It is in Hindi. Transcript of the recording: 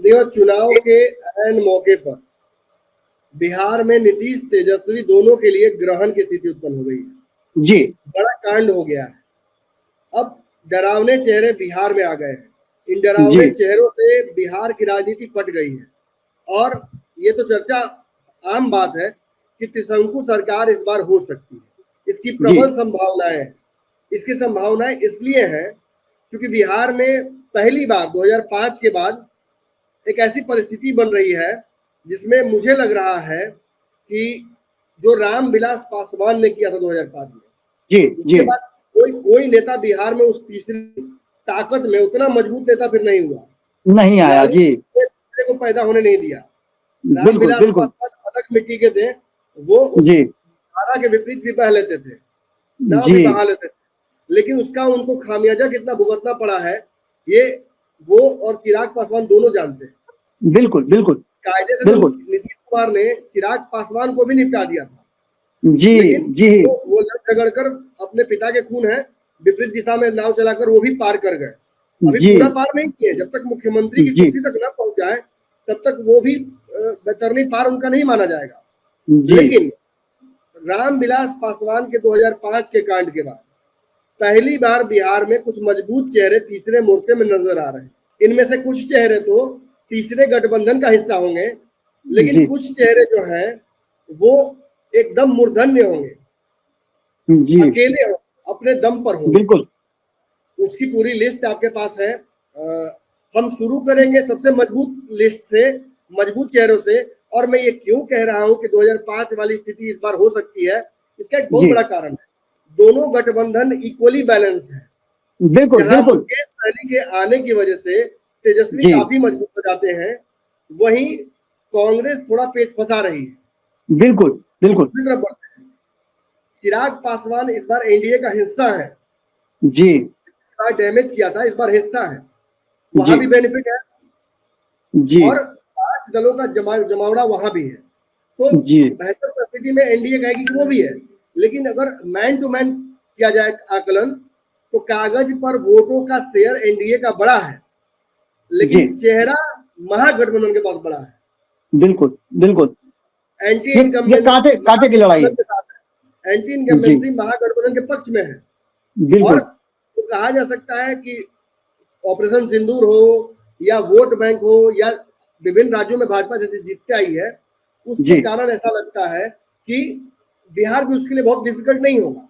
देखो, चुनाव के ऐन मौके पर बिहार में नीतीश तेजस्वी दोनों के लिए ग्रहण की स्थिति उत्पन्न हो गई है। जी, बड़ा कांड हो गया है। अब डरावने चेहरे बिहार में आ गए हैं। इन जी, डरावने चेहरों से बिहार की राजनीति पट गई है और ये तो चर्चा आम बात है कि त्रिशंकु सरकार इस बार हो सकती है। इसकी जी, प्रबल संभावनाएं हैं। इसकी संभावनाएं इसलिए हैं क्योंकि बिहार में पहली बार 2005 के बाद एक ऐसी परिस्थिति बन रही है जिसमें मुझे लग रहा है कि जो रामविलास पासवान ने किया था 2005 में, जी, उसके जी, बाद कोई नेता बिहार में उस तीसरी ताकत में उतना मजबूत नेता फिर नहीं हुआ। नहीं आया। लालू जी, ने दूसरे को पैदा होने नहीं दिया। बिल्कुल, रामविलास बिल्कुल। पासवान अलग मिट्टी के थे। वो उस जी, धारा के विपरीत भी बह लेते थे, नाव जी, भी बहा लेते थे, लेकिन उसका उनको खामियाजा कितना भुगतना पड़ा है, ये वो और चिराग पासवान दोनों जानते हैं। बिल्कुल, बिल्कुल, कायदे से तो बिल्कुल। नीतीश कुमार ने चिराग पासवान को भी निपटा दिया था, जी, लेकिन जी, वो लड़ झगड़ कर अपने पिता के खून है, विपरीत दिशा में नाव चलाकर वो भी पार कर गए। अभी जी, पूरा पार नहीं किए। जब तक मुख्यमंत्री की जी, कुर्सी तक न पहुंच जाए तब तक वो भी बैतरनी पार उनका नहीं माना जाएगा। जी, लेकिन रामविलास पासवान के 2005 के कांड के बाद पहली बार बिहार में कुछ मजबूत चेहरे तीसरे मोर्चे में नजर आ रहे हैं। इनमें से कुछ चेहरे तो तीसरे गठबंधन का हिस्सा होंगे, लेकिन जी, कुछ चेहरे जो हैं वो एकदम मूर्धन्य होंगे, जी, अकेले हो, अपने दम पर होंगे। बिल्कुल। उसकी पूरी लिस्ट आपके पास है। हम शुरू करेंगे सबसे मजबूत लिस्ट से, मजबूत चेहरों से। और मैं ये क्यों कह रहा हूं कि 2005 वाली स्थिति इस बार हो सकती है, इसका एक बहुत जी, बड़ा कारण है। दोनों गठबंधन इक्वली बैलेंस्ड है। बिल्कुल, जहां बिल्कुल। मुकेश सहनी के आने की वजह से तेजस्वी जी, काफी मजबूत हो जाते हैं, वहीं कांग्रेस थोड़ा पेच फंसा रही है। बिल्कुल, बिल्कुल। दूसरी तरफ बढ़ते हैं, चिराग पासवान इस बार एनडीए का हिस्सा है। जी, डैमेज किया था, इस बार हिस्सा है, जी, वहां भी बेनिफिट है। जी, और 5 दलों का जमावड़ा वहां भी है। तो जी, बेहतर परिस्थिति में एनडीए कहेगी कि वो भी है। लेकिन अगर मैन टू मैन किया जाए आकलन, तो कागज पर वोटों का शेयर एनडीए का बड़ा है, जी, लेकिन चेहरा महागठबंधन के पास बड़ा है। बिल्कुल, बिल्कुल। एंटी ये कांटे इनकम्बेंसी कांटे की लड़ाई महागठबंधन है। के साथ है। एंटी जी, इनकम्बेंसी महागठबंधन के पक्ष में है। और बिल्कुल। तो कहा जा सकता है कि ऑपरेशन सिंदूर हो या वोट बैंक हो या विभिन्न राज्यों में भाजपा जैसी जीतते आई है, उसके जी, कारण ऐसा लगता है कि बिहार भी उसके लिए बहुत डिफिकल्ट नहीं होगा।